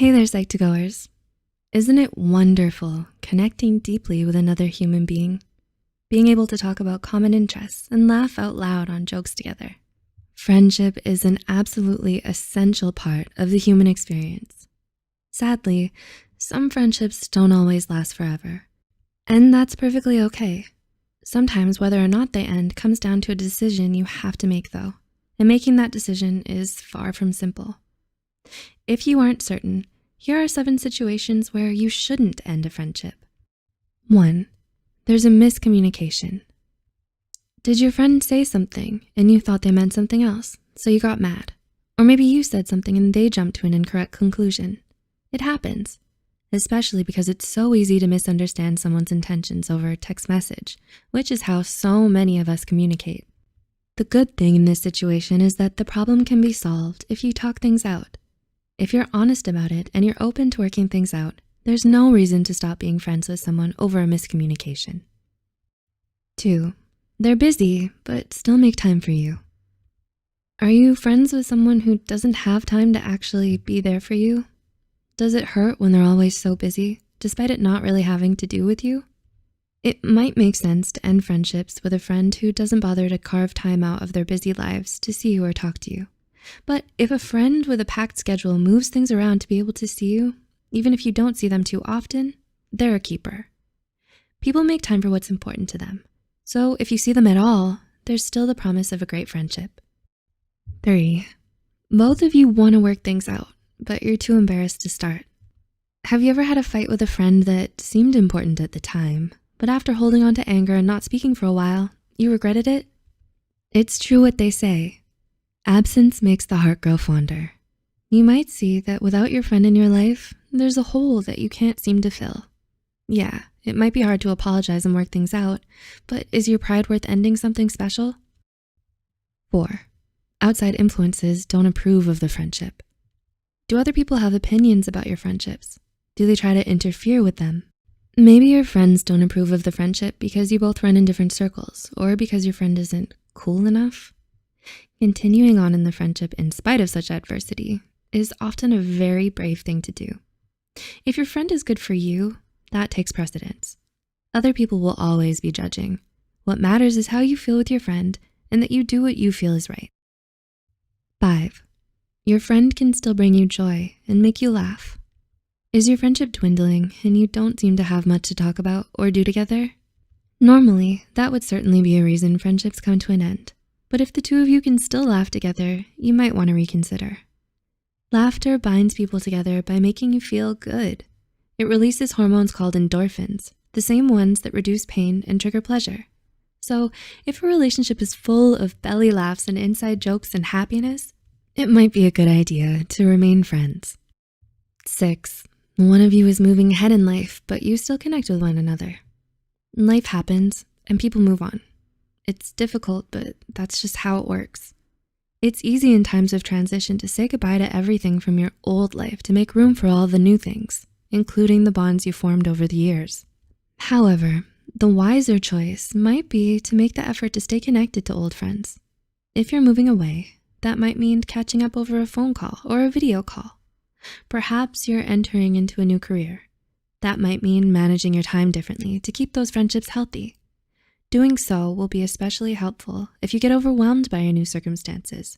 Hey there, Psych2Goers. Isn't it wonderful connecting deeply with another human being? Being able to talk about common interests and laugh out loud on jokes together. Friendship is an absolutely essential part of the human experience. Sadly, some friendships don't always last forever, and that's perfectly okay. Sometimes whether or not they end comes down to a decision you have to make though, and making that decision is far from simple. If you aren't certain, here are 7 situations where you shouldn't end a friendship. 1. There's a miscommunication. Did your friend say something and you thought they meant something else, so you got mad? Or maybe you said something and they jumped to an incorrect conclusion. It happens, especially because it's so easy to misunderstand someone's intentions over text message, which is how so many of us communicate. The good thing in this situation is that the problem can be solved if you talk things out. If you're honest about it and you're open to working things out, there's no reason to stop being friends with someone over a miscommunication. 2, they're busy, but still make time for you. Are you friends with someone who doesn't have time to actually be there for you? Does it hurt when they're always so busy, despite it not really having to do with you? It might make sense to end friendships with a friend who doesn't bother to carve time out of their busy lives to see you or talk to you. But if a friend with a packed schedule moves things around to be able to see you, even if you don't see them too often, they're a keeper. People make time for what's important to them. So if you see them at all, there's still the promise of a great friendship. 3, both of you want to work things out, but you're too embarrassed to start. Have you ever had a fight with a friend that seemed important at the time, but after holding on to anger and not speaking for a while, you regretted it? It's true what they say. Absence makes the heart grow fonder. You might see that without your friend in your life, there's a hole that you can't seem to fill. Yeah, it might be hard to apologize and work things out, but is your pride worth ending something special? 4, outside influences don't approve of the friendship. Do other people have opinions about your friendships? Do they try to interfere with them? Maybe your friends don't approve of the friendship because you both run in different circles, or because your friend isn't cool enough. Continuing on in the friendship in spite of such adversity is often a very brave thing to do. If your friend is good for you, that takes precedence. Other people will always be judging. What matters is how you feel with your friend and that you do what you feel is right. 5, your friend can still bring you joy and make you laugh. Is your friendship dwindling and you don't seem to have much to talk about or do together? Normally, that would certainly be a reason friendships come to an end. But if the two of you can still laugh together, you might want to reconsider. Laughter binds people together by making you feel good. It releases hormones called endorphins, the same ones that reduce pain and trigger pleasure. So if a relationship is full of belly laughs and inside jokes and happiness, it might be a good idea to remain friends. 6, one of you is moving ahead in life, but you still connect with one another. Life happens and people move on. It's difficult, but that's just how it works. It's easy in times of transition to say goodbye to everything from your old life to make room for all the new things, including the bonds you formed over the years. However, the wiser choice might be to make the effort to stay connected to old friends. If you're moving away, that might mean catching up over a phone call or a video call. Perhaps you're entering into a new career. That might mean managing your time differently to keep those friendships healthy. Doing so will be especially helpful if you get overwhelmed by your new circumstances.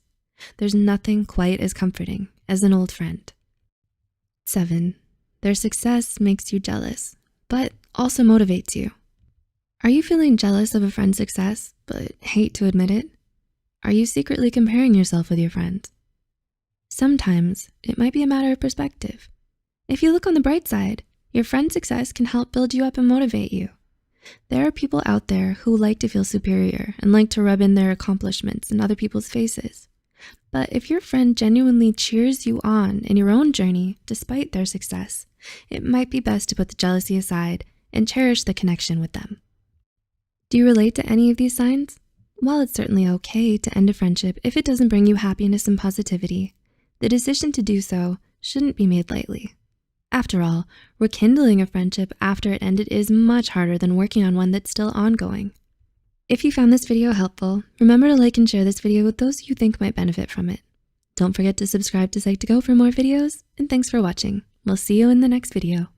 There's nothing quite as comforting as an old friend. 7, their success makes you jealous, but also motivates you. Are you feeling jealous of a friend's success, but hate to admit it? Are you secretly comparing yourself with your friends? Sometimes it might be a matter of perspective. If you look on the bright side, your friend's success can help build you up and motivate you. There are people out there who like to feel superior and like to rub in their accomplishments in other people's faces. But if your friend genuinely cheers you on in your own journey despite their success, it might be best to put the jealousy aside and cherish the connection with them. Do you relate to any of these signs? While it's certainly okay to end a friendship if it doesn't bring you happiness and positivity, the decision to do so shouldn't be made lightly. After all, rekindling a friendship after it ended is much harder than working on one that's still ongoing. If you found this video helpful, remember to like and share this video with those you think might benefit from it. Don't forget to subscribe to Psych2Go for more videos, and thanks for watching. We'll see you in the next video.